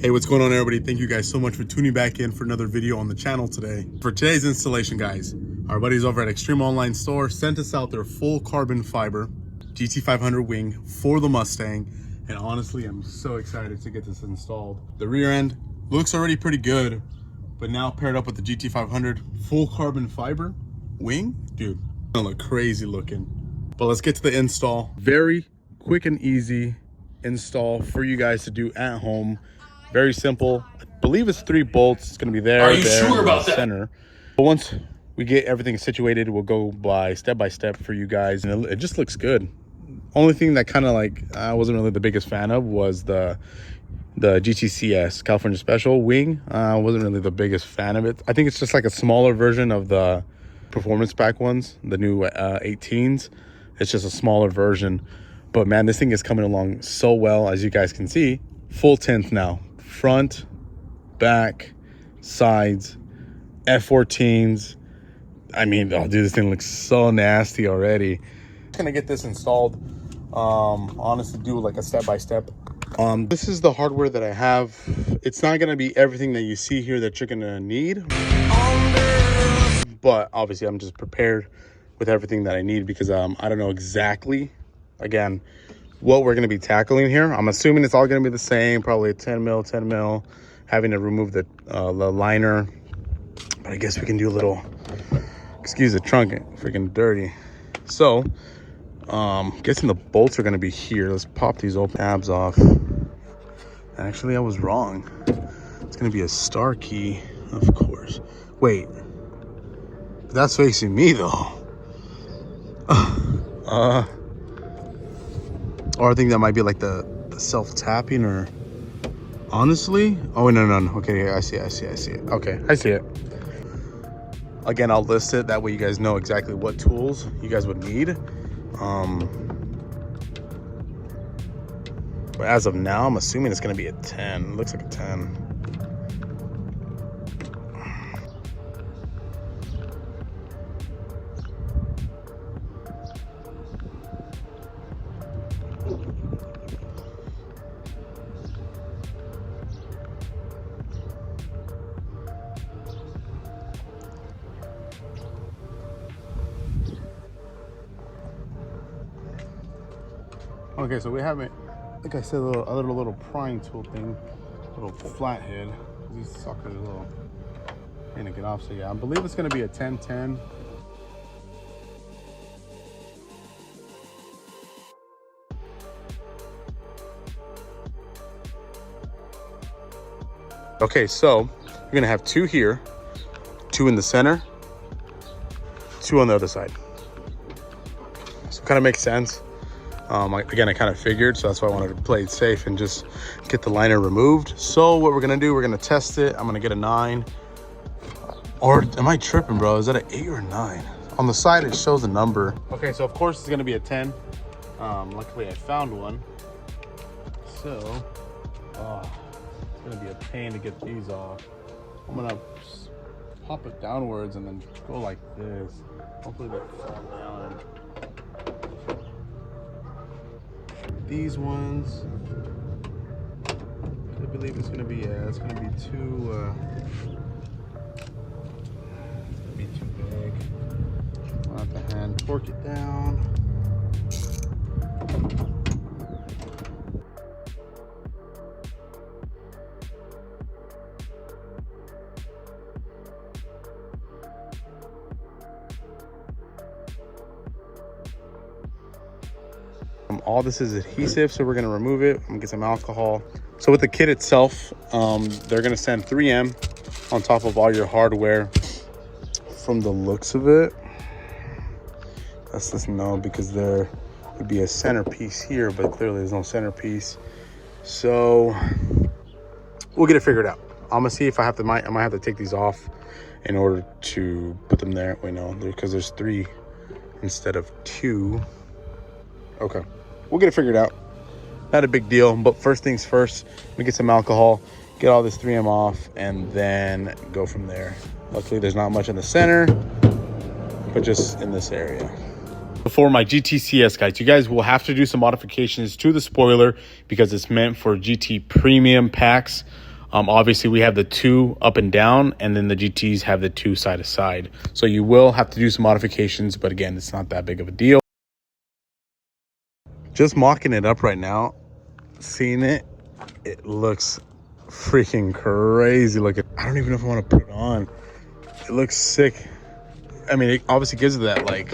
Hey, what's going on, everybody? Thank you guys so much for tuning back in for another video on the channel today. For today's installation, guys, our buddies over at Extreme Online Store sent us out their full carbon fiber GT500 wing for the Mustang, and honestly, I'm so excited to get this installed. The rear end looks already pretty good, but now paired up with the GT500 full carbon fiber wing, dude, it's gonna look crazy looking. But let's get to the install. Very quick and easy install for you guys to do at home. Very simple. I believe it's 3 bolts. It's going to be there. Are you sure about that? Center. But once we get everything situated, we'll go by step for you guys, and it just looks good. Only thing that kind of like I wasn't really the biggest fan of was the GTCS California Special wing. I wasn't really the biggest fan of it. I think it's just like a smaller version of the performance pack ones, the new 18s. It's just a smaller version. But man, this thing is coming along so well, as you guys can see. Full tint now. Front, back, sides, F14s. I mean, oh dude, this thing looks so nasty already. I'm gonna get this installed. Honestly, do like a step-by-step. This is the hardware that I have. It's not gonna be everything that you see here that you're gonna need, but obviously I'm just prepared with everything that I need because I don't know exactly, again, what we're going to be tackling here. I'm assuming it's all going to be the same, probably a 10 mil, having to remove the liner. But I guess we can do a little, excuse the trunk, freaking dirty. So, guessing the bolts are going to be here. Let's pop these open tabs off. Actually, I was wrong. It's going to be a star key, of course. Wait, that's facing me though. Or I think that might be like the self-tapping, or honestly, oh no, okay, I see it. Okay, I see it. Again, I'll list it that way you guys know exactly what tools you guys would need. But as of now, I'm assuming it's gonna be a 10. It looks like a 10. Okay, so we have it, like I said, a little prying tool thing, little flathead. These suckers are a little pain to get off. So yeah, I believe it's gonna be a 10-10. Okay, so you're gonna have 2 here, 2 in the center, 2 on the other side. So it kind of makes sense. Again, I kind of figured, so that's why I wanted to play it safe and just get the liner removed. So what we're gonna do, we're gonna test it. I'm gonna get a 9. Or am I tripping, bro? Is that an 8 or a 9? On the side, it shows a number. Okay, so of course it's gonna be a 10. Luckily, I found one. So, it's gonna be a pain to get these off. I'm gonna pop it downwards and then go like this. Hopefully they fall down. These ones, I believe it's gonna be, it's gonna be too big. I'll have to hand torque it down. All this is adhesive, so we're gonna remove it. I'm gonna get some alcohol. So with the kit itself, they're gonna send 3M on top of all your hardware. From the looks of it, let's just know, because there would be a centerpiece here, but clearly there's no centerpiece. So we'll get it figured out. I'm gonna see if I might have to take these off in order to put them there. Wait, no, because there's 3 instead of 2. Okay. We'll get it figured out. Not a big deal, but first things first, we get some alcohol, get all this 3M off, and then go from there. Luckily, there's not much in the center, but just in this area. For my GTCS, guys, you guys will have to do some modifications to the spoiler because it's meant for GT premium packs. Obviously, we have the 2 up and down, and then the GTs have the 2 side to side. So you will have to do some modifications, but again, it's not that big of a deal. Just mocking it up right now, seeing it, it looks freaking crazy looking. I don't even know if I want to put it on. It looks sick. I mean, it obviously gives it that like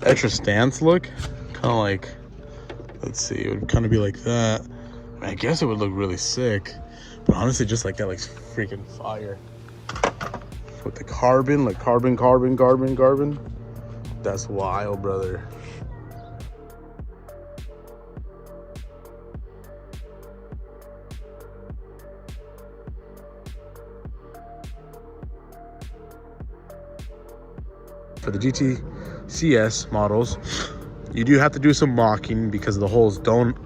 extra stance look, kind of like, let's see, it would kind of be like that. I guess it would look really sick, but honestly, just like that looks freaking fire. With the carbon, like carbon. That's wild, brother. For the GT CS models, you do have to do some mocking because the holes don't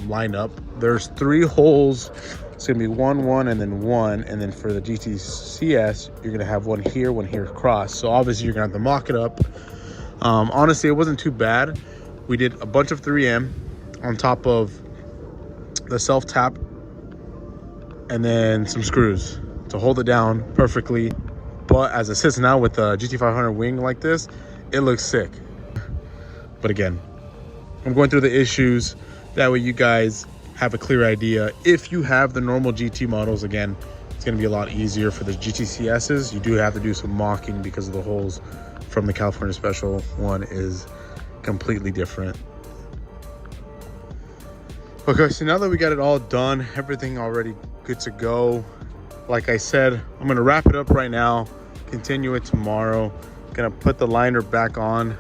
line up. There's 3 holes. It's gonna be 1, 1, and then 1, and then for the GT CS, you're gonna have one here across. So obviously you're gonna have to mock it up. Honestly, it wasn't too bad. We did a bunch of 3M on top of the self tap, and then some screws to hold it down perfectly. But as it sits now with the GT500 wing like this, it looks sick. But again, I'm going through the issues. That way you guys have a clear idea. If you have the normal GT models, again, it's going to be a lot easier. For the GT-CSs, you do have to do some mocking because of the holes from the California Special one is completely different. Okay, so now that we got it all done, everything already good to go. Like I said, I'm going to wrap it up right now, continue it tomorrow. Gonna put the liner back on,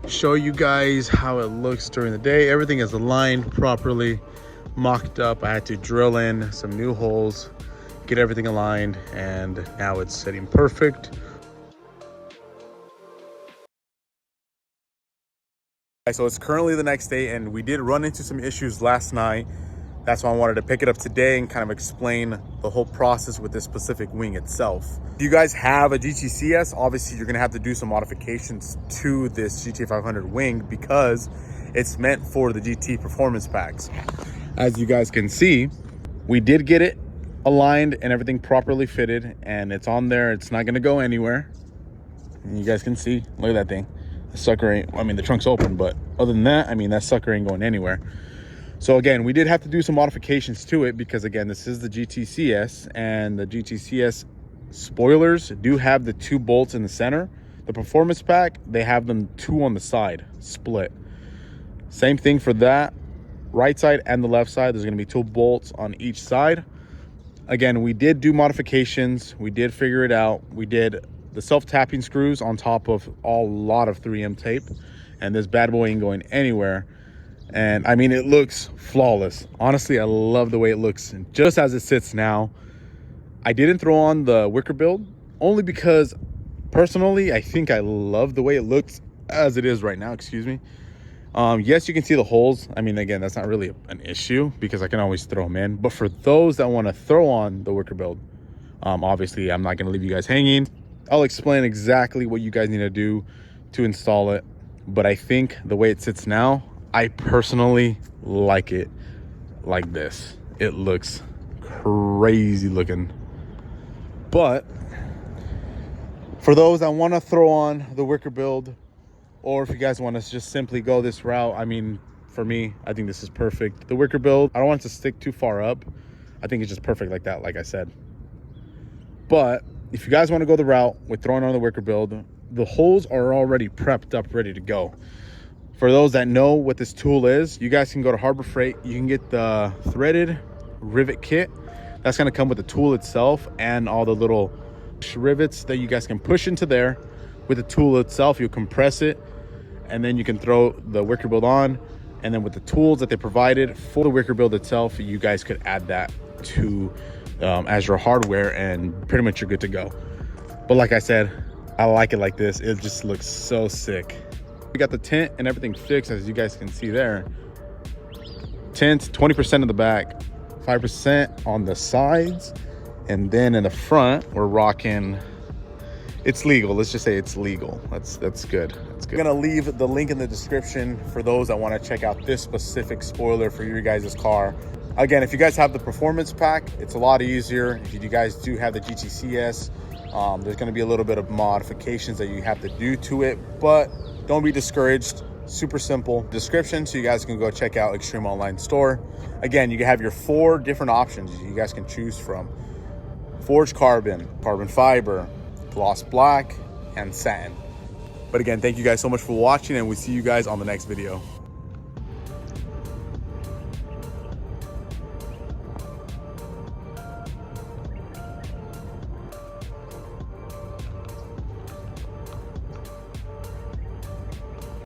show you guys how it looks during the day. Everything is aligned properly, mocked up. I had to drill in some new holes, get everything aligned, and now it's sitting perfect. So it's currently the next day, and we did run into some issues last night. That's why I wanted to pick it up today and kind of explain the whole process with this specific wing itself. If you guys have a GT-CS, obviously you're gonna have to do some modifications to this GT500 wing because it's meant for the GT performance packs. As you guys can see, we did get it aligned and everything properly fitted, and it's on there. It's not gonna go anywhere. And you guys can see, look at that thing. The sucker ain't, I mean, the trunk's open, but other than that, I mean, that sucker ain't going anywhere. So again, we did have to do some modifications to it because again, this is the GT-CS, and the GT-CS spoilers do have the 2 bolts in the center. The performance pack, they have them 2 on the side, split. Same thing for that right side and the left side. There's gonna be 2 bolts on each side. Again, we did do modifications. We did figure it out. We did the self-tapping screws on top of a lot of 3M tape, and this bad boy ain't going anywhere. And I mean, it looks flawless. Honestly, I love the way it looks. And just as it sits now, I didn't throw on the wicker build only because personally, I think I love the way it looks as it is right now, excuse me. Yes, you can see the holes. I mean, again, that's not really an issue because I can always throw them in. But for those that want to throw on the wicker build, obviously I'm not going to leave you guys hanging. I'll explain exactly what you guys need to do to install it. But I think the way it sits now, I personally like it like this. It looks crazy looking. But for those that want to throw on the wicker build, or if you guys want to just simply go this route, I mean, for me, I think this is perfect. The wicker build, I don't want it to stick too far up. I think it's just perfect like that, like I said. But if you guys want to go the route with throwing on the wicker build, the holes are already prepped up, ready to go. For those that know what this tool is, you guys can go to Harbor Freight. You can get the threaded rivet kit. That's going to come with the tool itself and all the little rivets that you guys can push into there. With the tool itself, you compress it, and then you can throw the wicker build on. And then with the tools that they provided for the wicker build itself, you guys could add that to as your hardware, and pretty much you're good to go. But like I said, I like it like this. It just looks so sick. We got the tint and everything fixed, as you guys can see there. Tint 20% in the back, 5% on the sides, and then in the front we're rocking, it's legal, let's just say it's legal. That's good. That's good. I'm gonna leave the link in the description for those that want to check out this specific spoiler for your guys' car. Again, if you guys have the performance pack, it's a lot easier. If you guys do have the GTCS, there's going to be a little bit of modifications that you have to do to it, but don't be discouraged. Super simple description, so you guys can go check out Extreme Online Store. Again, you have your 4 different options you guys can choose from: forged carbon, carbon fiber, gloss black, and satin. But again, thank you guys so much for watching, and we'll see you guys on the next video.